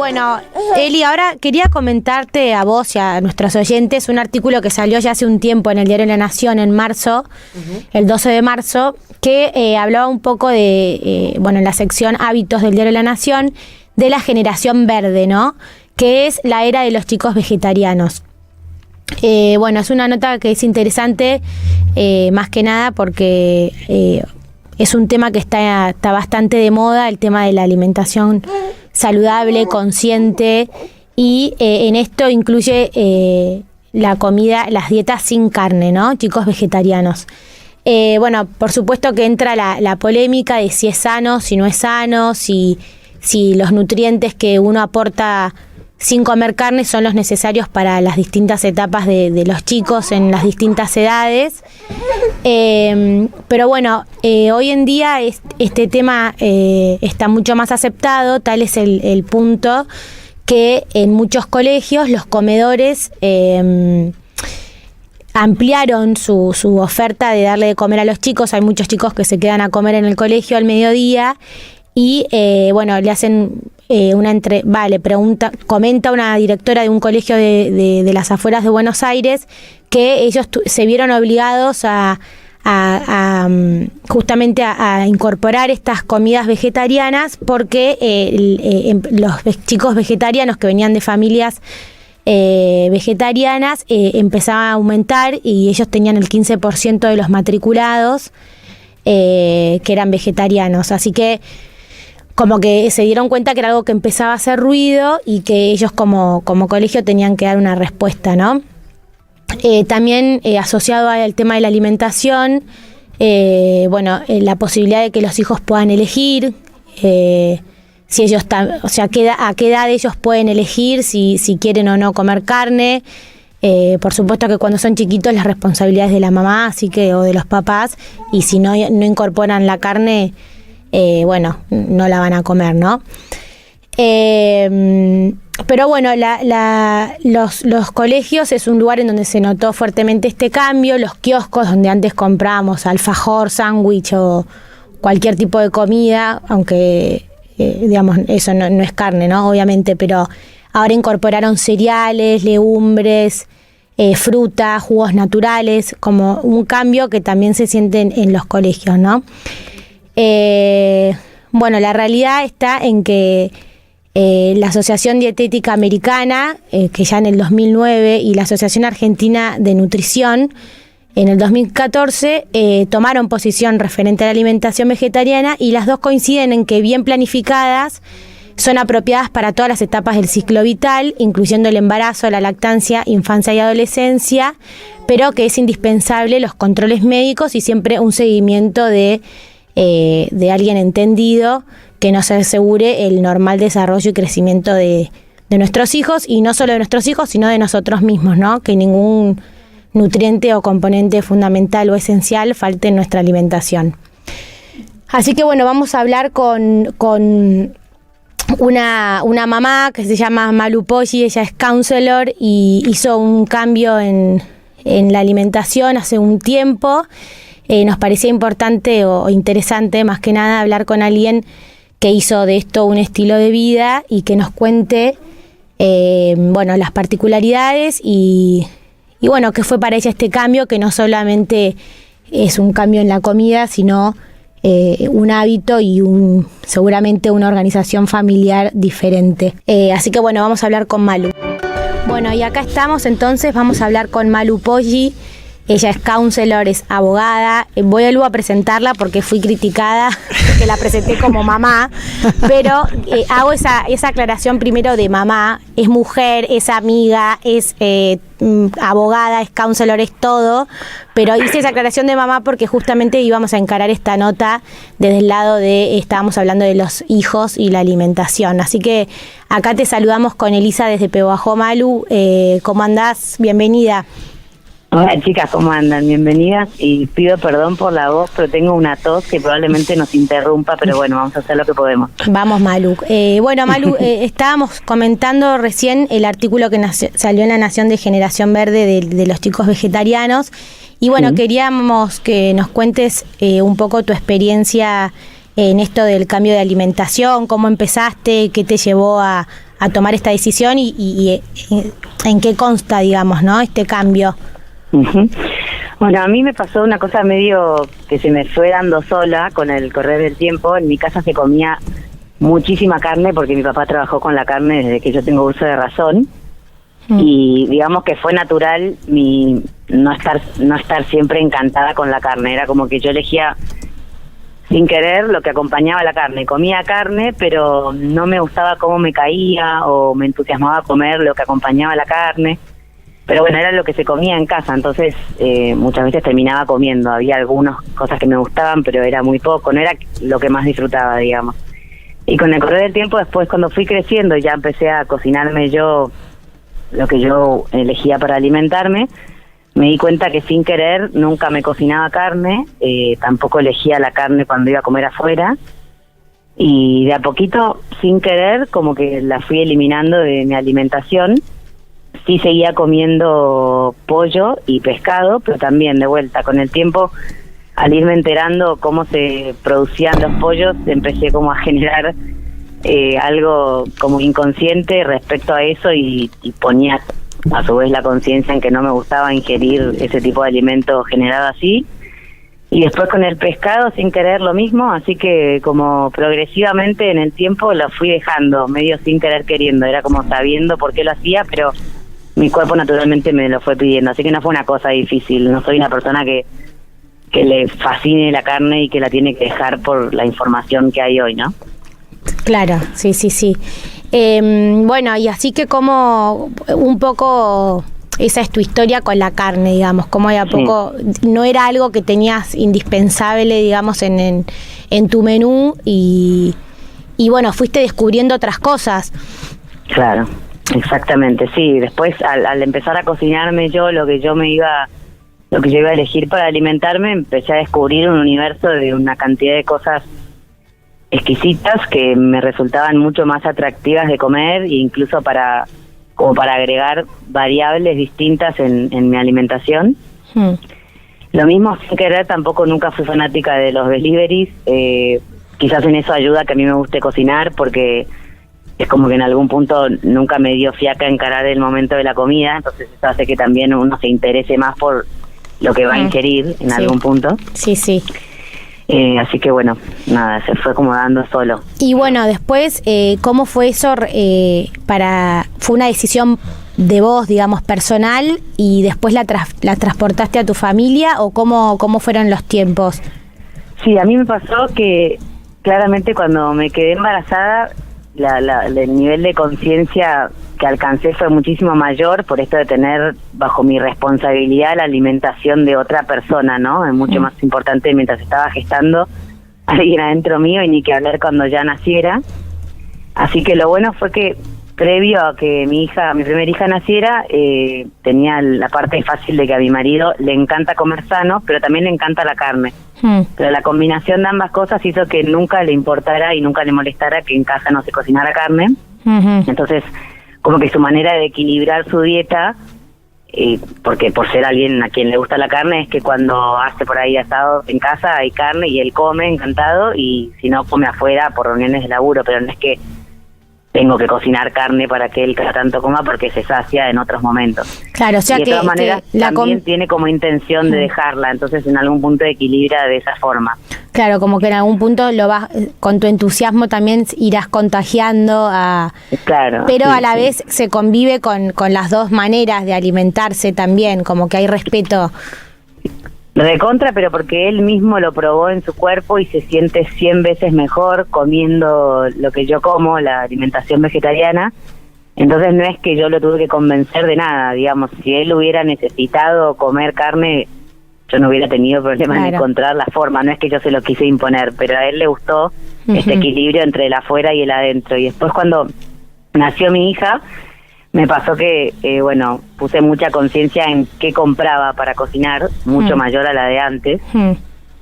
Bueno, Eli, ahora quería comentarte a vos y a nuestros oyentes un artículo que salió ya hace un tiempo en el diario La Nación en marzo, el 12 de marzo, que hablaba un poco de, en la sección Hábitos del diario La Nación, de la generación verde, ¿no? Que es la era de los chicos vegetarianos. Es una nota que es interesante, más que nada porque es un tema que está bastante de moda, el tema de la alimentación saludable, consciente, y en esto incluye la comida, las dietas sin carne, ¿no? Chicos vegetarianos. Por supuesto que entra la polémica de si es sano, si no es sano, si los nutrientes que uno aporta sin comer carne son los necesarios para las distintas etapas de los chicos en las distintas edades. Hoy en día este tema está mucho más aceptado, tal es el punto que en muchos colegios los comedores ampliaron su oferta de darle de comer a los chicos. Hay muchos chicos que se quedan a comer en el colegio al mediodía y le hacen comenta una directora de un colegio de las afueras de Buenos Aires que ellos se vieron obligados justamente a incorporar estas comidas vegetarianas porque los chicos vegetarianos que venían de familias vegetarianas empezaba a aumentar y ellos tenían el 15% de los matriculados que eran vegetarianos, así que como que se dieron cuenta que era algo que empezaba a hacer ruido y que ellos como colegio tenían que dar una respuesta, ¿no? También asociado al tema de la alimentación, la posibilidad de que los hijos puedan elegir, si ellos a qué edad ellos pueden elegir si quieren o no comer carne. Por supuesto que cuando son chiquitos las responsabilidades de la mamá, o de los papás, y si no incorporan la carne, no la van a comer, ¿no? Los colegios es un lugar en donde se notó fuertemente este cambio. Los kioscos donde antes comprábamos alfajor, sándwich o cualquier tipo de comida, aunque eso no es carne, ¿no? Obviamente, pero ahora incorporaron cereales, legumbres, fruta, jugos naturales, como un cambio que también se siente en los colegios, ¿no? La realidad está en que la Asociación Dietética Americana, que ya en el 2009, y la Asociación Argentina de Nutrición, en el 2014, tomaron posición referente a la alimentación vegetariana, y las dos coinciden en que bien planificadas son apropiadas para todas las etapas del ciclo vital, incluyendo el embarazo, la lactancia, infancia y adolescencia, pero que es indispensable los controles médicos y siempre un seguimiento de alguien entendido que nos asegure el normal desarrollo y crecimiento de nuestros hijos, y no solo de nuestros hijos, sino de nosotros mismos, ¿no? Que ningún nutriente o componente fundamental o esencial falte en nuestra alimentación. Así que vamos a hablar con una mamá que se llama Malu Poggi. Ella es counselor y hizo un cambio en la alimentación hace un tiempo. Nos parecía importante o interesante, más que nada, hablar con alguien que hizo de esto un estilo de vida y que nos cuente las particularidades y qué fue para ella este cambio, que no solamente es un cambio en la comida, sino un hábito y seguramente una organización familiar diferente. Así que vamos a hablar con Malu. Y acá estamos, entonces vamos a hablar con Malu Poggi. Ella es counselor, es abogada. Voy luego a presentarla porque fui criticada, que la presenté como mamá, pero hago esa aclaración primero de mamá. Es mujer, es amiga, es abogada, es counselor, es todo, pero hice esa aclaración de mamá porque justamente íbamos a encarar esta nota desde el lado estábamos hablando de los hijos y la alimentación. Así que acá te saludamos con Elisa desde Pehuajó. Malu, ¿cómo andás? Bienvenida. Hola chicas, ¿cómo andan? Bienvenidas, y pido perdón por la voz, pero tengo una tos que probablemente nos interrumpa, pero vamos a hacer lo que podemos. Vamos, Malu. Malu, estábamos comentando recién el artículo que salió en La Nación de Generación Verde de los chicos vegetarianos, y queríamos que nos cuentes un poco tu experiencia en esto del cambio de alimentación, cómo empezaste, qué te llevó a a tomar esta decisión y en qué consta, digamos, ¿no? Este cambio. Uh-huh. Bueno, a mí me pasó una cosa medio que se me fue dando sola con el correr del tiempo. En mi casa se comía muchísima carne porque mi papá trabajó con la carne desde que yo tengo uso de razón. Y digamos que fue natural mi no estar siempre encantada con la carne. Era como que yo elegía sin querer lo que acompañaba la carne. Comía carne, pero no me gustaba cómo me caía o me entusiasmaba comer lo que acompañaba la carne. Pero bueno, era lo que se comía en casa, entonces muchas veces terminaba comiendo. Había algunas cosas que me gustaban, pero era muy poco, no era lo que más disfrutaba, digamos. Y con el correr del tiempo, después cuando fui creciendo y ya empecé a cocinarme yo lo que yo elegía para alimentarme, me di cuenta que sin querer nunca me cocinaba carne, tampoco elegía la carne cuando iba a comer afuera, y de a poquito, sin querer, como que la fui eliminando de mi alimentación. Sí seguía comiendo pollo y pescado, pero también de vuelta con el tiempo, al irme enterando cómo se producían los pollos, empecé como a generar algo como inconsciente respecto a eso y ponía a su vez la conciencia en que no me gustaba ingerir ese tipo de alimento generado así. Y después con el pescado sin querer lo mismo, así que como progresivamente en el tiempo lo fui dejando, medio sin querer queriendo, era como sabiendo por qué lo hacía, pero mi cuerpo naturalmente me lo fue pidiendo, así que no fue una cosa difícil. No soy una persona que le fascine la carne y que la tiene que dejar por la información que hay hoy, ¿no? Claro, sí. Bueno, y así que como un poco esa es tu historia con la carne, digamos, como de a poco no era algo que tenías indispensable, digamos, en tu menú y bueno, fuiste descubriendo otras cosas. Claro. Exactamente, sí. Después al empezar a cocinarme yo lo que yo iba a elegir para alimentarme, empecé a descubrir un universo de una cantidad de cosas exquisitas que me resultaban mucho más atractivas de comer, e incluso para agregar variables distintas en mi alimentación. Lo mismo, sin querer, tampoco nunca fui fanática de los deliveries. Quizás en eso ayuda que a mí me guste cocinar, porque es como que en algún punto nunca me dio fiaca encarar el momento de la comida, entonces eso hace que también uno se interese más por lo que va a ingerir en algún punto. Sí. Así que bueno, nada, se fue como dando solo. Y bueno, después, ¿cómo fue eso? ¿Fue una decisión de vos, digamos, personal, y después la transportaste a tu familia, o cómo fueron los tiempos? Sí, a mí me pasó que claramente cuando me quedé embarazada, el nivel de conciencia que alcancé fue muchísimo mayor por esto de tener bajo mi responsabilidad la alimentación de otra persona, ¿no? Es mucho más importante mientras estaba gestando alguien adentro mío, y ni que hablar cuando ya naciera. Así que lo bueno fue que previo a que mi primera hija naciera, tenía la parte fácil de que a mi marido le encanta comer sano, pero también le encanta la carne. Pero la combinación de ambas cosas hizo que nunca le importara y nunca le molestara que en casa no se cocinara carne. Entonces, como que su manera de equilibrar su dieta, porque por ser alguien a quien le gusta la carne, es que cuando hace por ahí asado en casa hay carne y él come encantado, y si no, come afuera por reuniones de laburo, pero no es que tengo que cocinar carne para que él cada tanto coma, porque se sacia en otros momentos. Claro, o sea, y de todas maneras también tiene como intención de dejarla, entonces en algún punto equilibra de esa forma. Claro, como que en algún punto con tu entusiasmo también irás contagiando Claro. Pero a la vez se convive con las dos maneras de alimentarse también, como que hay respeto. Recontra, pero porque él mismo lo probó en su cuerpo y se siente 100 veces mejor comiendo lo que yo como, la alimentación vegetariana. Entonces no es que yo lo tuve que convencer de nada, digamos. Si él hubiera necesitado comer carne, yo no hubiera tenido problemas en encontrar la forma. No es que yo se lo quise imponer, pero a él le gustó este equilibrio entre el afuera y el adentro. Y después cuando nació mi hija, me pasó que, puse mucha conciencia en qué compraba para cocinar, mucho mayor a la de antes.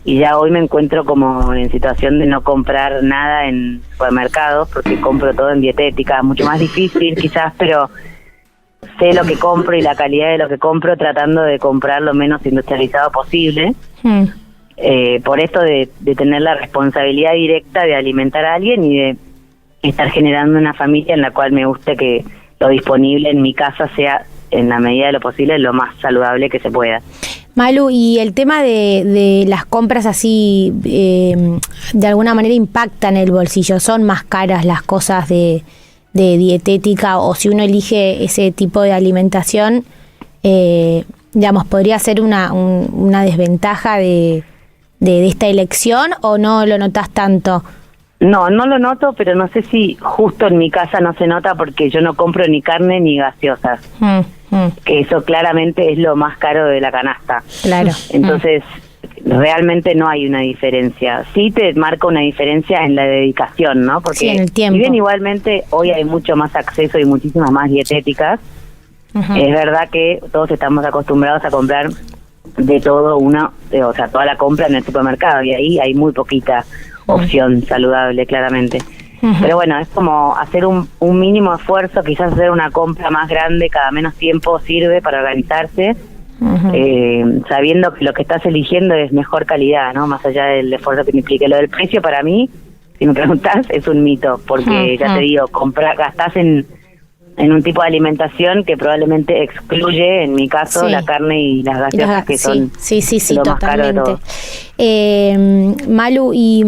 Y ya hoy me encuentro como en situación de no comprar nada en supermercados, porque compro todo en dietética. Mucho más difícil quizás, pero sé lo que compro y la calidad de lo que compro, tratando de comprar lo menos industrializado posible. Por esto de tener la responsabilidad directa de alimentar a alguien y de estar generando una familia en la cual me guste que lo disponible en mi casa sea, en la medida de lo posible, lo más saludable que se pueda. Malu, y el tema de las compras así, de alguna manera impactan el bolsillo. ¿Son más caras las cosas de dietética, o si uno elige ese tipo de alimentación, digamos, podría ser una desventaja de esta elección, o no lo notas tanto? No lo noto, pero no sé si justo en mi casa no se nota porque yo no compro ni carne ni gaseosas. Que eso claramente es lo más caro de la canasta. Claro. Entonces, realmente no hay una diferencia. Sí te marca una diferencia en la dedicación, ¿no? Porque sí, en el tiempo. Si bien igualmente hoy hay mucho más acceso y muchísimas más dietéticas, es verdad que todos estamos acostumbrados a comprar de todo o sea, toda la compra en el supermercado, y ahí hay muy poquita opción saludable, claramente. Pero bueno, es como hacer un mínimo esfuerzo, quizás hacer una compra más grande cada menos tiempo sirve para organizarse, sabiendo que lo que estás eligiendo es mejor calidad, ¿no? Más allá del esfuerzo que me implique. Lo del precio, para mí, si me preguntás, es un mito, porque ya te digo, gastás en un tipo de alimentación que probablemente excluye, en mi caso, la carne y las gaseosas, que son lo más caro de todo. Malu, y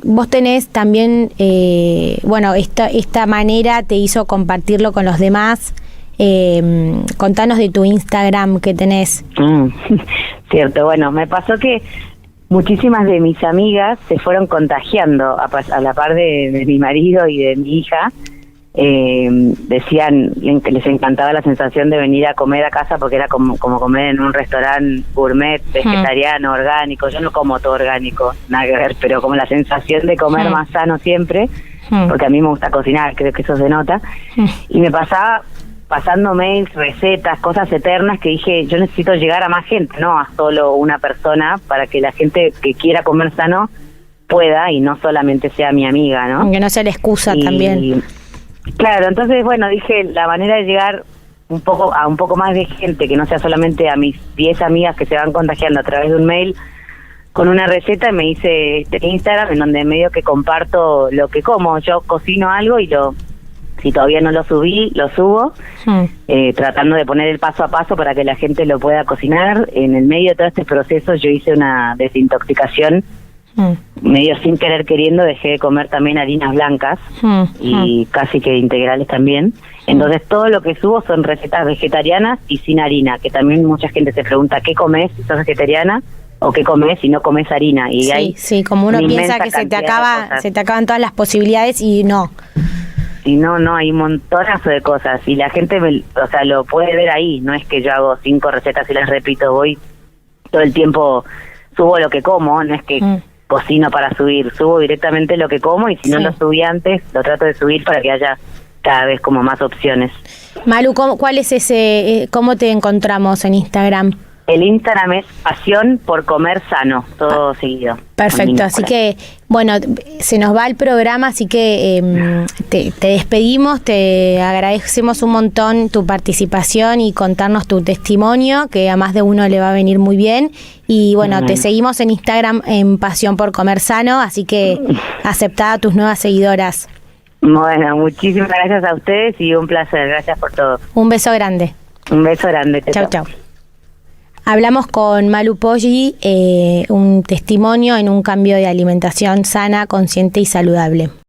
vos tenés también, bueno, esta manera te hizo compartirlo con los demás. Contanos de tu Instagram que tenés. Cierto, bueno, me pasó que muchísimas de mis amigas se fueron contagiando a la par de mi marido y de mi hija. Decían que les encantaba la sensación de venir a comer a casa, porque era como comer en un restaurante gourmet, vegetariano, orgánico. Yo no como todo orgánico, nada que ver, pero como la sensación de comer más sano siempre, porque a mí me gusta cocinar, creo que eso se nota. Y me pasaba pasando mails, recetas, cosas eternas, que dije, yo necesito llegar a más gente, no a solo una persona, para que la gente que quiera comer sano pueda, y no solamente sea mi amiga, ¿no? Que no sea la excusa también. Claro, entonces, bueno, dije, la manera de llegar un poco más de gente, que no sea solamente a mis 10 amigas que se van contagiando a través de un mail con una receta, me hice este Instagram en donde medio que comparto lo que como. Yo cocino algo y si todavía no lo subí, lo subo, tratando de poner el paso a paso para que la gente lo pueda cocinar. En el medio de todo este proceso yo hice una desintoxicación, medio sin querer queriendo, dejé de comer también harinas blancas y casi que integrales también. Entonces todo lo que subo son recetas vegetarianas y sin harina, que también mucha gente se pregunta, ¿qué comes si sos vegetariana? ¿O qué comes si no comes harina? Y sí, como uno piensa que se te acaban todas las posibilidades, y no. Y no, hay un montonazo de cosas, y la gente lo puede ver ahí. No es que yo hago 5 recetas y las repito, voy todo el tiempo, subo lo que como, no es que cocino para subir, subo directamente lo que como, y si no lo subí antes, lo trato de subir para que haya cada vez como más opciones. Malu, ¿cuál es cómo te encontramos en Instagram? El Instagram es Pasión por Comer Sano, todo seguido. Perfecto, así que, bueno, se nos va el programa, así que te despedimos, te agradecemos un montón tu participación y contarnos tu testimonio, que a más de uno le va a venir muy bien. Y bueno, te seguimos en Instagram en Pasión por Comer Sano, así que aceptá a tus nuevas seguidoras. Bueno, muchísimas gracias a ustedes y un placer, gracias por todo. Un beso grande. Un beso grande. Chau. Hablamos con Malu Poggi, un testimonio en un cambio de alimentación sana, consciente y saludable.